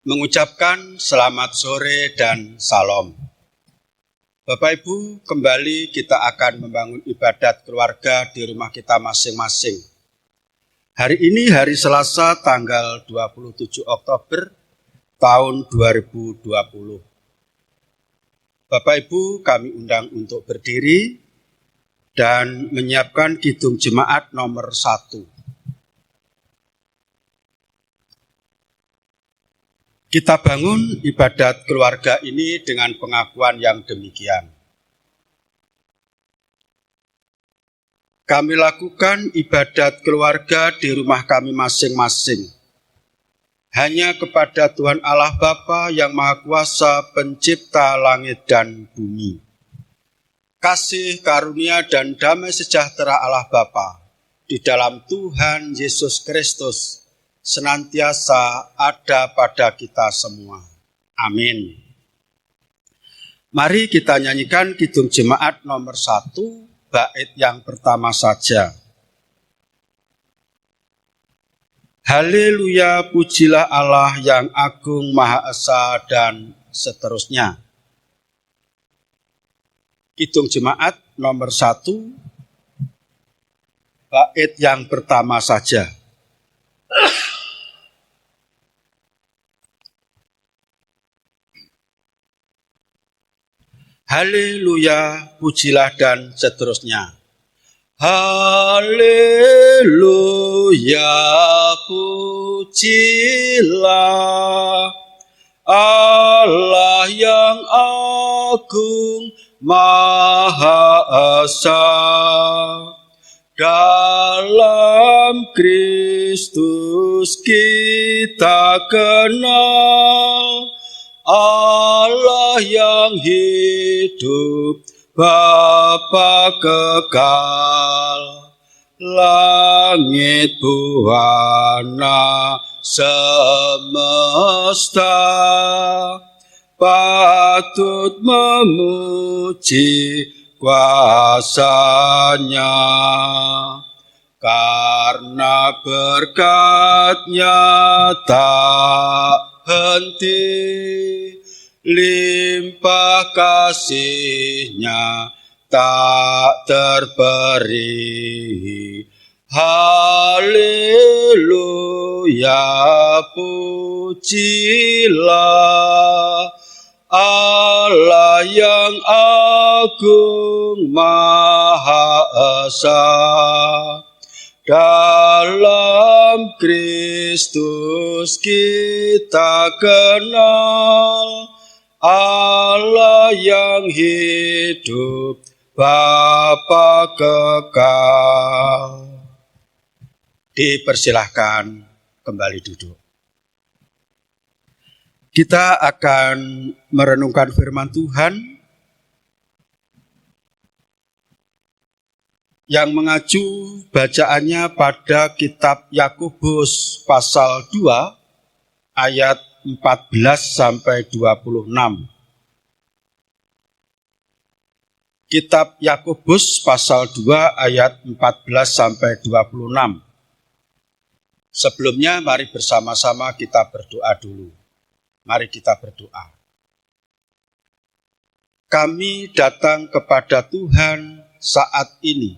mengucapkan selamat sore dan salam. Bapak Ibu, kembali kita akan membangun ibadat keluarga di rumah kita masing-masing. Hari ini hari Selasa tanggal 27 Oktober tahun 2020. Bapak Ibu, kami undang untuk berdiri dan menyiapkan kidung jemaat nomor 1. Kita bangun ibadat keluarga ini dengan pengakuan yang demikian. Kami lakukan ibadat keluarga di rumah kami masing-masing. Hanya kepada Tuhan Allah Bapa yang Maha Kuasa, pencipta langit dan bumi. Kasih, karunia, dan damai sejahtera Allah Bapa di dalam Tuhan Yesus Kristus senantiasa ada pada kita semua. Amin. Mari kita nyanyikan kidung jemaat nomor 1, bait yang pertama saja. Haleluya, pujilah Allah yang agung, Maha Esa, dan seterusnya. Kidung jemaat nomor 1, bait yang pertama saja. Haleluya, pujilah, dan seterusnya. Haleluya, pujilah Allah yang agung, Maha Esa. Dalam Kristus kita kenal Allah yang hidup, Bapa kekal, langit buana semesta patut memuji kuasanya, karena berkat-Nya tak henti, limpah kasih-Nya tak terperi. Haleluya, pujilah Allah yang agung, Maha Esa. Dalam Kristus kita kenal Allah yang hidup, Bapa kekal. Dipersilahkan kembali duduk. Kita akan merenungkan firman Tuhan yang mengacu bacaannya pada kitab Yakobus pasal 2 ayat 14 sampai 26. Kitab Yakobus pasal 2 ayat 14 sampai 26. Sebelumnya mari bersama-sama kita berdoa dulu. Mari kita berdoa. Kami datang kepada Tuhan saat ini.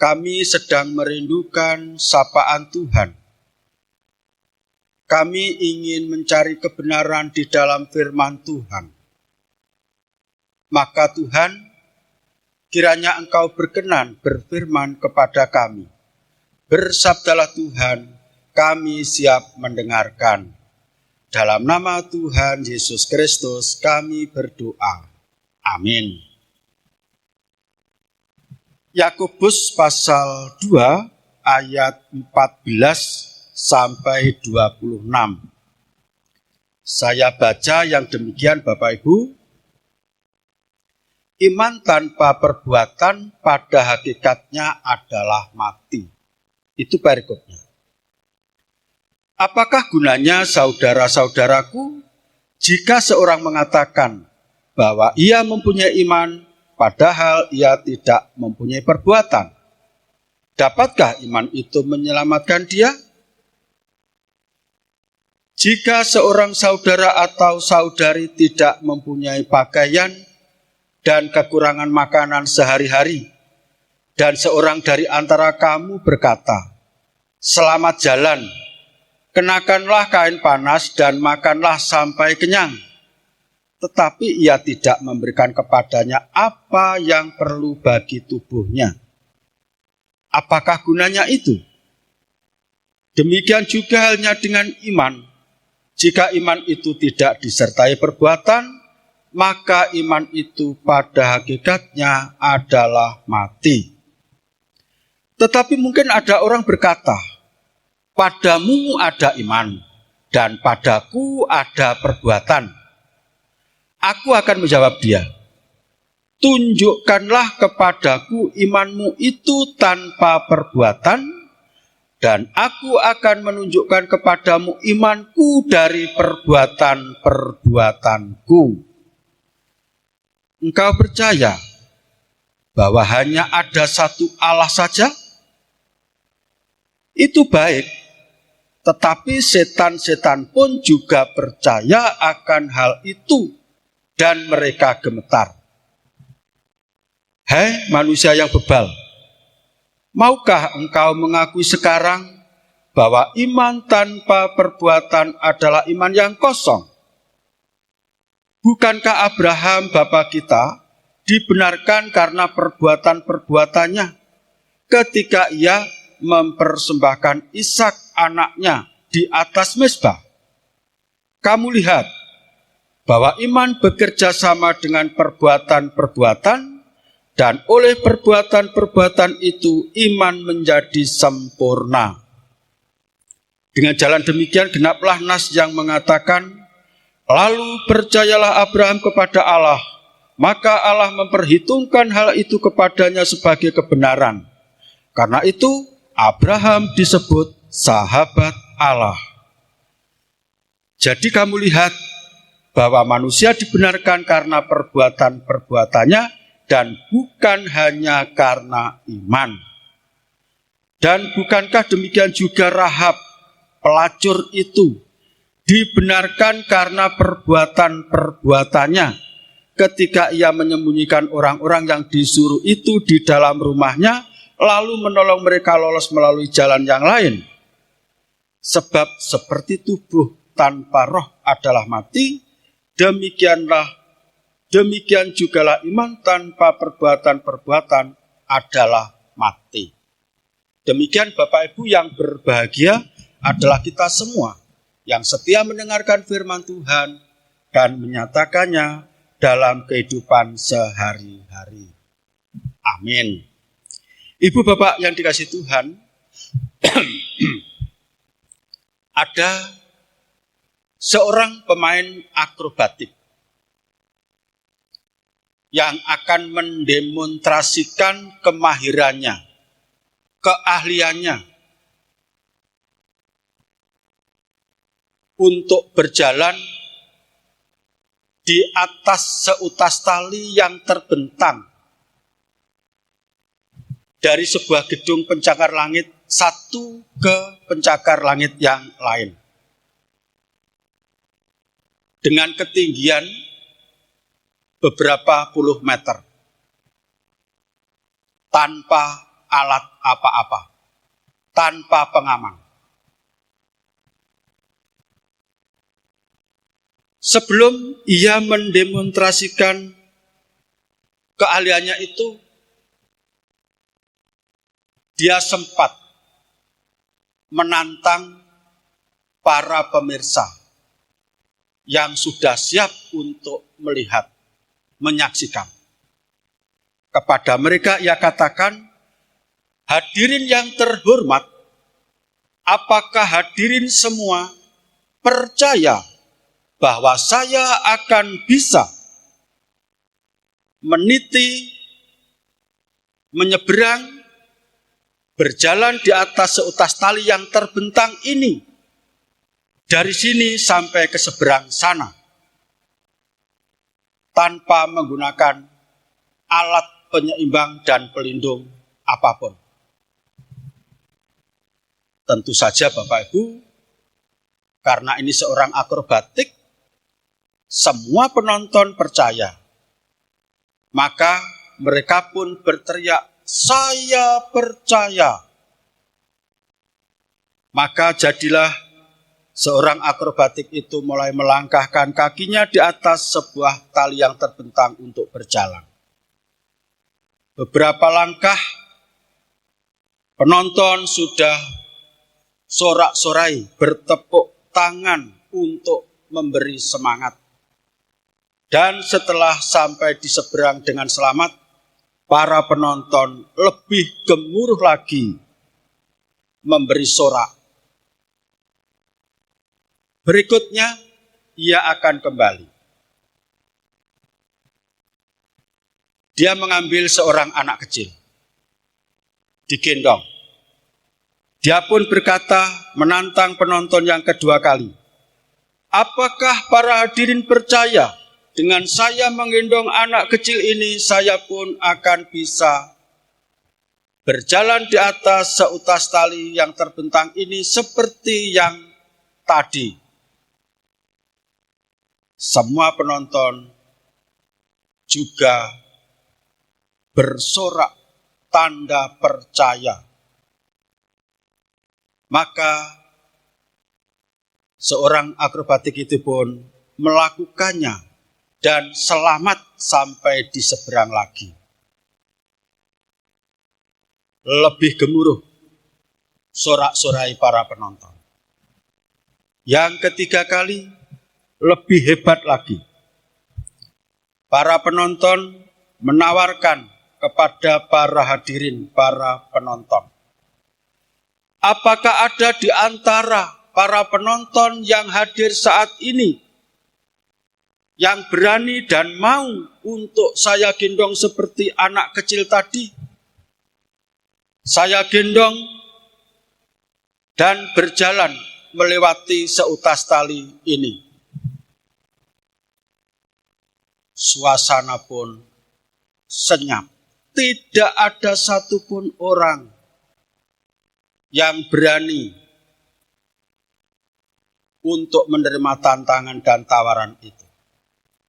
Kami sedang merindukan sapaan Tuhan. Kami ingin mencari kebenaran di dalam firman Tuhan. Maka Tuhan, kiranya Engkau berkenan berfirman kepada kami. Bersabdalah Tuhan, kami siap mendengarkan. Dalam nama Tuhan Yesus Kristus kami berdoa. Amin. Yakobus pasal 2 ayat 14 sampai 26. Saya baca yang demikian Bapak Ibu. Iman tanpa perbuatan pada hakikatnya adalah mati. Itu perikopnya. Apakah gunanya saudara-saudaraku jika seorang mengatakan bahwa ia mempunyai iman padahal ia tidak mempunyai perbuatan? Dapatkah iman itu menyelamatkan dia? Jika seorang saudara atau saudari tidak mempunyai pakaian dan kekurangan makanan sehari-hari, dan seorang dari antara kamu berkata, "Selamat jalan, kenakanlah kain panas dan makanlah sampai kenyang," tetapi ia tidak memberikan kepadanya apa yang perlu bagi tubuhnya, apakah gunanya itu? Demikian juga halnya dengan iman. Jika iman itu tidak disertai perbuatan, maka iman itu pada hakikatnya adalah mati. Tetapi mungkin ada orang berkata, "Padamu ada iman, dan padaku ada perbuatan." Aku akan menjawab dia, "Tunjukkanlah kepadaku imanmu itu tanpa perbuatan, dan aku akan menunjukkan kepadamu imanku dari perbuatan-perbuatanku." Engkau percaya bahwa hanya ada satu Allah saja? Itu baik, tetapi setan-setan pun juga percaya akan hal itu dan mereka gemetar. Hai manusia yang bebal, maukah engkau mengakui sekarang bahwa iman tanpa perbuatan adalah iman yang kosong? Bukankah Abraham bapa kita dibenarkan karena perbuatan-perbuatannya ketika ia mempersembahkan Ishak anaknya di atas mezbah? Kamu lihat bahwa iman bekerja sama dengan perbuatan-perbuatan, dan oleh perbuatan-perbuatan itu iman menjadi sempurna. Dengan jalan demikian genaplah nas yang mengatakan, "Lalu percayalah Abraham kepada Allah, maka Allah memperhitungkan hal itu kepadanya sebagai kebenaran. Karena itu Abraham disebut sahabat Allah." Jadi kamu lihat bahwa manusia dibenarkan karena perbuatan-perbuatannya dan bukan hanya karena iman. Dan bukankah demikian juga Rahab, pelacur itu, dibenarkan karena perbuatan-perbuatannya ketika ia menyembunyikan orang-orang yang disuruh itu di dalam rumahnya, lalu menolong mereka lolos melalui jalan yang lain. Sebab seperti tubuh tanpa roh adalah mati, demikian jugalah iman tanpa perbuatan-perbuatan adalah mati. Demikian Bapak Ibu yang berbahagia adalah kita semua yang setia mendengarkan firman Tuhan dan menyatakannya dalam kehidupan sehari-hari. Amin. Ibu Bapak yang dikasihi Tuhan, ada seorang pemain akrobatik yang akan mendemonstrasikan kemahirannya, keahliannya untuk berjalan di atas seutas tali yang terbentang dari sebuah gedung pencakar langit satu ke pencakar langit yang lain. Dengan ketinggian beberapa puluh meter, tanpa alat apa-apa, tanpa pengaman. Sebelum ia mendemonstrasikan keahliannya itu, dia sempat menantang para pemirsa yang sudah siap untuk melihat, menyaksikan. Kepada mereka ia katakan, "Hadirin yang terhormat, apakah hadirin semua percaya bahwa saya akan bisa meniti, menyeberang, berjalan di atas seutas tali yang terbentang ini, dari sini sampai ke seberang sana, tanpa menggunakan alat penyeimbang dan pelindung apapun?" Tentu saja Bapak Ibu, Karena ini seorang akrobatik, semua penonton percaya. Maka mereka pun berteriak, "Saya percaya." Maka jadilah seorang akrobatik itu mulai melangkahkan kakinya di atas sebuah tali yang terbentang untuk berjalan. Beberapa langkah, penonton sudah sorak-sorai, bertepuk tangan untuk memberi semangat. Dan setelah sampai di seberang dengan selamat, para penonton lebih gemuruh lagi memberi sorak. Berikutnya, ia akan kembali. Dia mengambil seorang anak kecil, digendong. Dia pun berkata menantang penonton yang kedua kali, "Apakah para hadirin percaya dengan saya menggendong anak kecil ini, saya pun akan bisa berjalan di atas seutas tali yang terbentang ini seperti yang tadi?" Semua penonton juga bersorak tanda percaya. Maka seorang akrobatik itu pun melakukannya dan selamat sampai di seberang lagi. Lebih gemuruh sorak-sorai para penonton. Yang ketiga kali, lebih hebat lagi. Para penonton menawarkan kepada para hadirin, para penonton, apakah ada di antara para penonton yang hadir saat ini yang berani dan mau untuk saya gendong seperti anak kecil tadi? Saya gendong dan berjalan melewati seutas tali ini. Suasana pun senyap. Tidak ada satupun orang yang berani untuk menerima tantangan dan tawaran itu.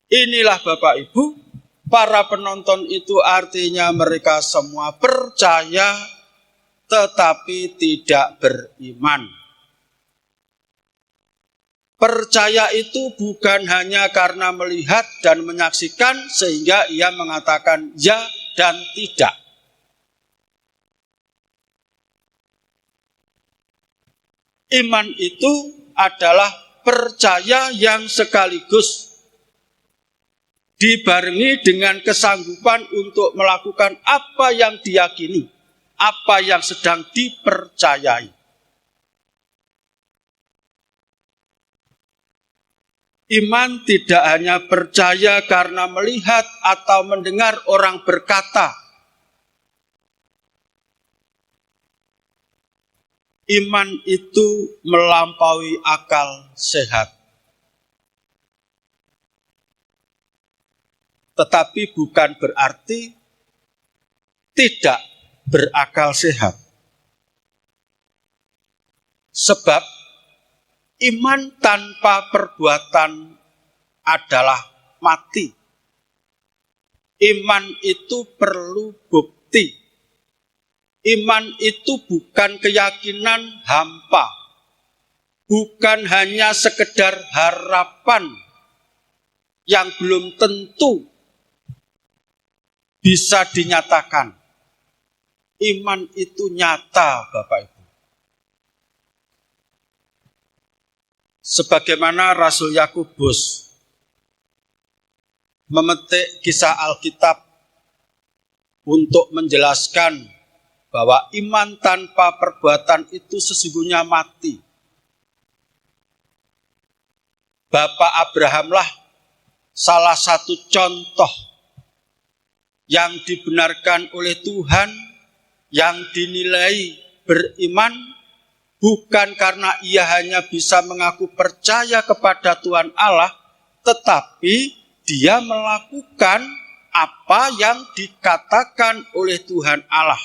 Inilah Bapak Ibu, para penonton itu artinya mereka semua percaya tetapi tidak beriman. Percaya itu bukan hanya karena melihat dan menyaksikan sehingga ia mengatakan ya dan tidak. Iman itu adalah percaya yang sekaligus dibarengi dengan kesanggupan untuk melakukan apa yang diyakini, apa yang sedang dipercayai. Iman tidak hanya percaya karena melihat atau mendengar orang berkata. Iman itu melampaui akal sehat. Tetapi bukan berarti tidak berakal sehat. Sebab iman tanpa perbuatan adalah mati. Iman itu perlu bukti. Iman itu bukan keyakinan hampa. Bukan hanya sekedar harapan yang belum tentu bisa dinyatakan. Iman itu nyata, Bapak Ibu. Sebagaimana Rasul Yakobus memetik kisah Alkitab untuk menjelaskan bahwa iman tanpa perbuatan itu sesungguhnya mati. Bapak Abrahamlah salah satu contoh yang dibenarkan oleh Tuhan, yang dinilai beriman, bukan karena ia hanya bisa mengaku percaya kepada Tuhan Allah, tetapi dia melakukan apa yang dikatakan oleh Tuhan Allah.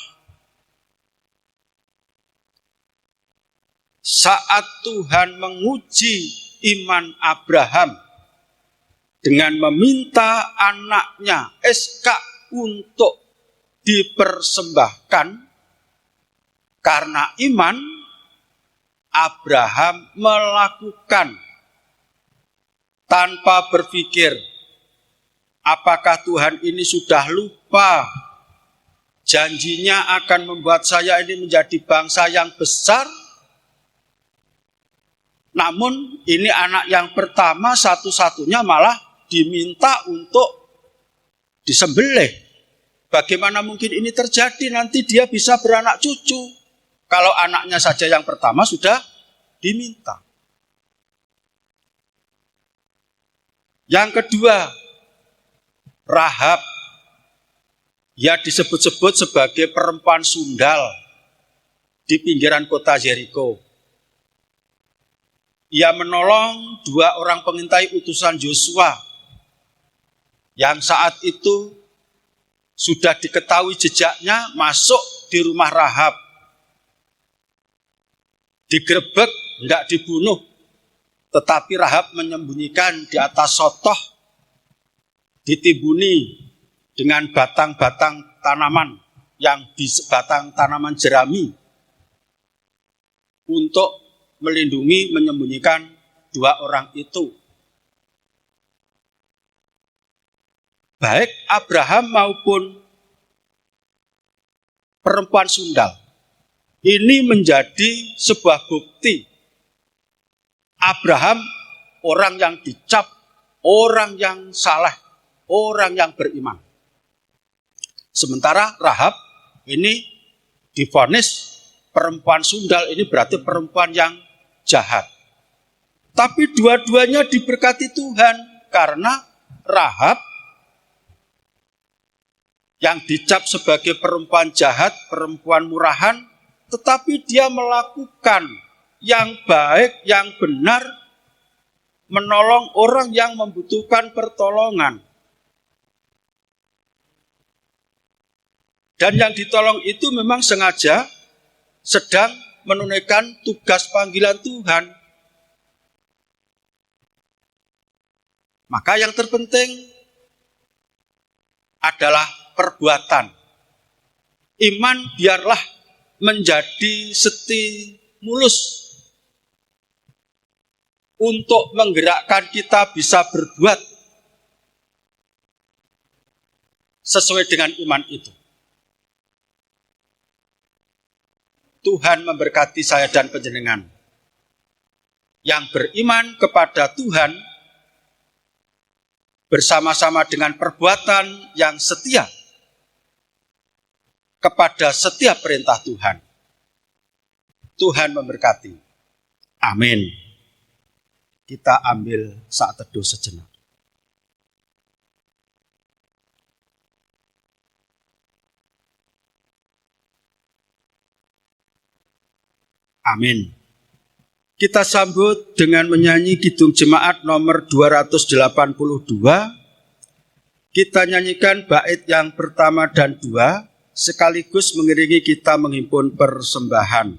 saat Tuhan menguji iman Abraham dengan meminta anaknya Ishak untuk dipersembahkan, karena iman Abraham melakukan tanpa berpikir, apakah Tuhan ini sudah lupa janjinya akan membuat saya ini menjadi bangsa yang besar. Namun ini anak yang pertama satu-satunya malah diminta untuk disembelih. Bagaimana mungkin ini terjadi? Nanti dia bisa beranak cucu kalau anaknya saja yang pertama sudah diminta. Yang kedua, Rahab. Ya, disebut-sebut sebagai perempuan sundal di pinggiran kota Yeriko. Ia menolong 2 orang pengintai utusan Yosua yang saat itu sudah diketahui jejaknya masuk di rumah Rahab. Digerebek, tidak dibunuh, tetapi Rahab menyembunyikan di atas sotoh, ditimbuni dengan batang-batang tanaman yang batang tanaman jerami untuk melindungi, menyembunyikan 2 orang itu. Baik Abraham maupun perempuan sundal, ini menjadi sebuah bukti Abraham orang yang dicap, orang yang saleh, orang yang beriman. Sementara Rahab ini divonis perempuan sundal, ini berarti perempuan yang jahat. Tapi dua-duanya diberkati Tuhan, karena Rahab yang dicap sebagai perempuan jahat, perempuan murahan, tetapi dia melakukan yang baik, yang benar, menolong orang yang membutuhkan pertolongan. Dan yang ditolong itu memang sengaja sedang menunaikan tugas panggilan Tuhan. Maka yang terpenting adalah perbuatan. Iman biarlah menjadi stimulus untuk menggerakkan kita bisa berbuat sesuai dengan iman itu. Tuhan memberkati saya dan panjenengan yang beriman kepada Tuhan bersama-sama dengan perbuatan yang setia kepada setiap perintah Tuhan. Tuhan memberkati. Amin. Kita ambil saat teduh sejenak. Amin. Kita sambut dengan menyanyi Kidung Jemaat nomor 282. Kita nyanyikan bait yang pertama dan 2, sekaligus mengiringi kita menghimpun persembahan.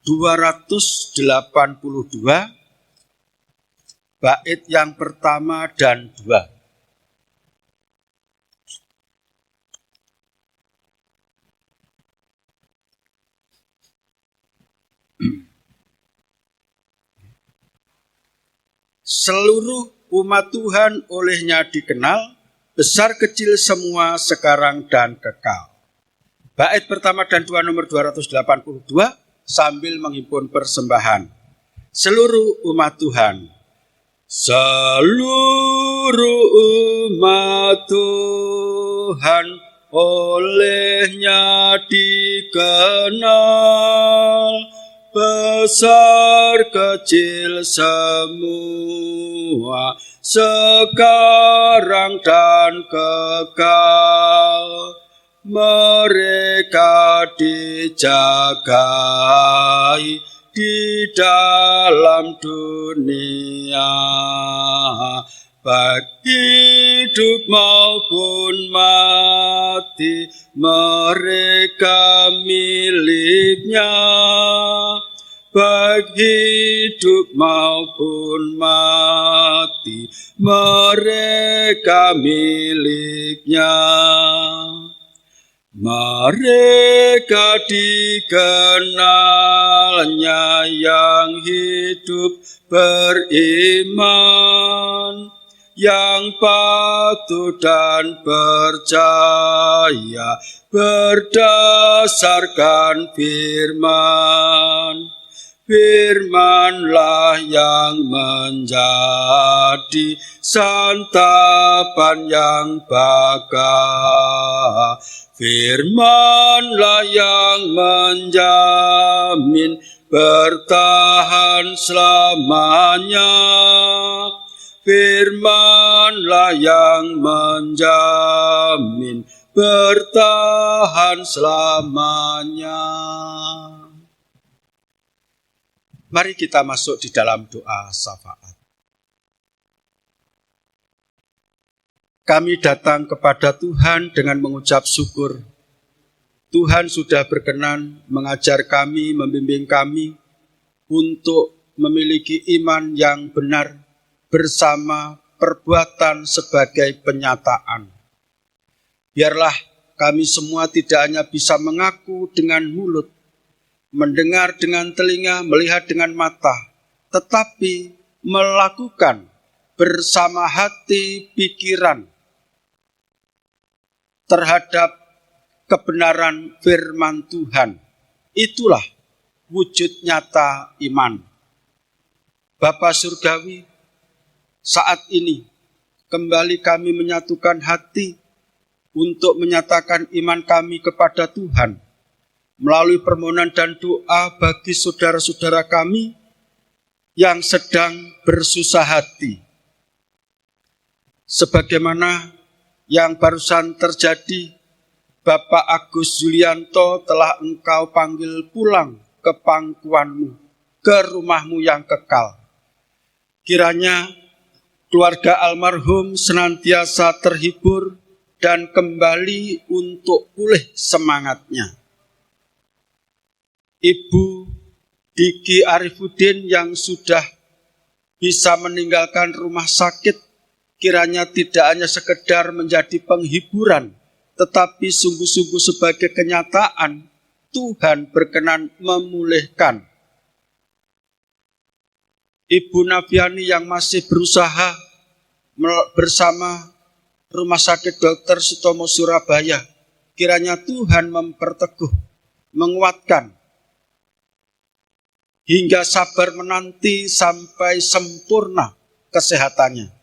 282, bait yang pertama dan 2. Seluruh umat Tuhan olehnya dikenal, besar kecil semua sekarang dan kekal. Bait pertama dan 2 nomor 282 sambil menghimpun persembahan. Seluruh umat Tuhan. Seluruh umat Tuhan olehnya dikenal, besar kecil semua sekarang dan kekal. Mereka dijagai di dalam dunia, baik hidup maupun mati, mereka miliknya. baik hidup maupun mati, mereka miliknya. Mereka dikenalnya yang hidup beriman, yang patuh dan percaya berdasarkan firman. Firmanlah yang menjadi santapan yang bakal. Firmanlah yang menjamin bertahan selamanya. Firmanlah yang menjamin bertahan selamanya. Mari kita masuk di dalam doa syafaat. Kami datang kepada Tuhan dengan mengucap syukur. Tuhan sudah berkenan mengajar kami, membimbing kami untuk memiliki iman yang benar bersama perbuatan sebagai penyataan. Biarlah kami semua tidak hanya bisa mengaku dengan mulut, mendengar dengan telinga, melihat dengan mata, tetapi melakukan bersama hati pikiran terhadap kebenaran firman Tuhan. Itulah wujud nyata iman. Bapa Surgawi, saat ini kembali kami menyatukan hati untuk menyatakan iman kami kepada Tuhan melalui permohonan dan doa bagi saudara-saudara kami yang sedang bersusah hati. Sebagaimana yang barusan terjadi, Bapak Agus Julianto telah Engkau panggil pulang ke pangkuanmu, ke rumahmu yang kekal. Kiranya keluarga almarhum senantiasa terhibur dan kembali untuk pulih semangatnya. Ibu Diki Arifudin yang sudah bisa meninggalkan rumah sakit, kiranya tidak hanya sekedar menjadi penghiburan, tetapi sungguh-sungguh sebagai kenyataan Tuhan berkenan memulihkan. Ibu Nafiani yang masih berusaha bersama Rumah Sakit Dr. Sutomo Surabaya, kiranya Tuhan memperteguh, menguatkan, hingga sabar menanti sampai sempurna kesehatannya.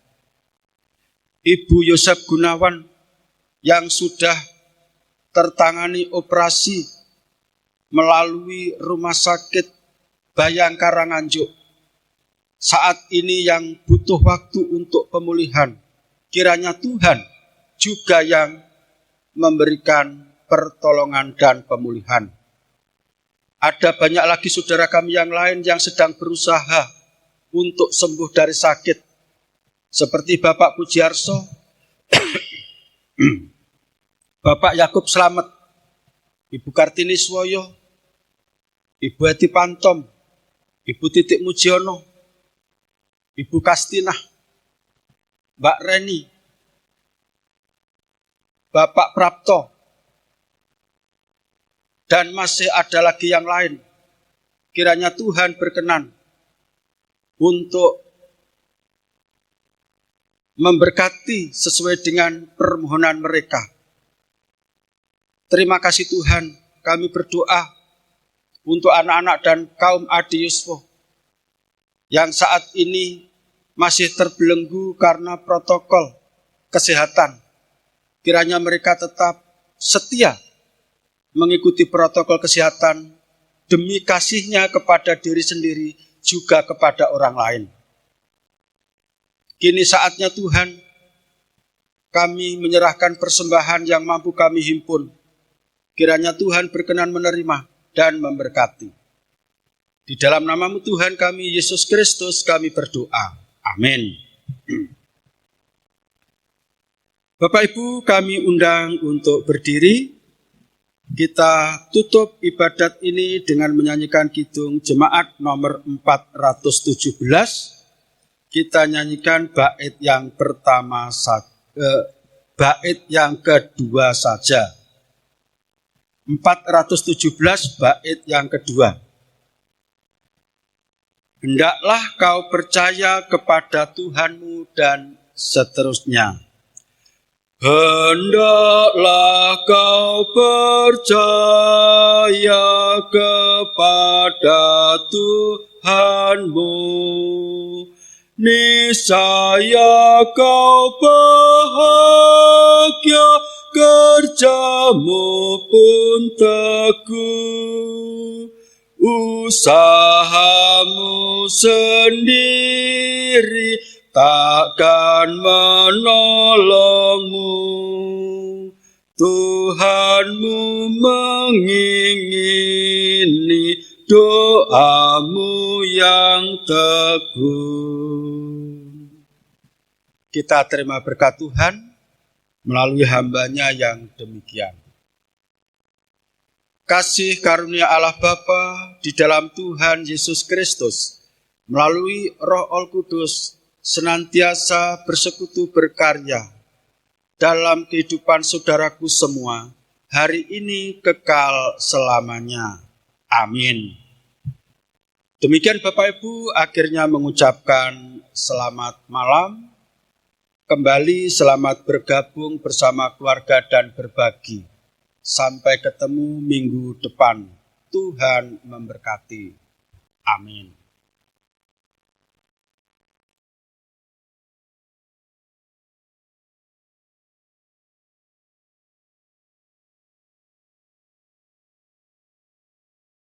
Ibu Yosef Gunawan yang sudah tertangani operasi melalui Rumah Sakit Bayangkara Nganjuk, saat ini yang butuh waktu untuk pemulihan, kiranya Tuhan juga yang memberikan pertolongan dan pemulihan. Ada banyak lagi saudara kami yang lain yang sedang berusaha untuk sembuh dari sakit, seperti Bapak Pujiarso, Bapak Yakub Slamet, Ibu Kartini Swoyo, Ibu Eti Pantom, Ibu Titik Mujiono, Ibu Kastinah, Mbak Reni, Bapak Prapto, dan masih ada lagi yang lain. Kiranya Tuhan berkenan untuk memberkati sesuai dengan permohonan mereka. Terima kasih Tuhan, kami berdoa untuk anak-anak dan kaum Adi Yuswo yang saat ini masih terbelenggu karena protokol kesehatan. Kiranya mereka tetap setia mengikuti protokol kesehatan demi kasihnya kepada diri sendiri juga kepada orang lain. Kini saatnya Tuhan, kami menyerahkan persembahan yang mampu kami himpun. Kiranya Tuhan berkenan menerima dan memberkati. Di dalam nama-Mu Tuhan kami, Yesus Kristus, kami berdoa. Amin. Bapak Ibu, kami undang untuk berdiri. Kita tutup ibadat ini dengan menyanyikan kidung jemaat nomor 417. Kita nyanyikan bait yang pertama, bait yang kedua saja. 417 bait yang kedua. Hendaklah kau percaya kepada Tuhanmu dan seterusnya. Hendaklah kau percaya kepada Tuhanmu, niscaya kau bahagia, kerjamu pun teguh. Usahamu sendiri takkan menolongmu. Tuhanmu mengingini doamu yang teguh. Kita terima berkat Tuhan melalui hamba-Nya yang demikian. Kasih karunia Allah Bapa di dalam Tuhan Yesus Kristus melalui Roh Kudus senantiasa bersekutu berkarya dalam kehidupan saudaraku semua, hari ini kekal selamanya. Amin. Demikian Bapak Ibu, akhirnya mengucapkan selamat malam. Kembali selamat bergabung bersama keluarga dan berbagi. Sampai ketemu minggu depan. Tuhan memberkati. Amin.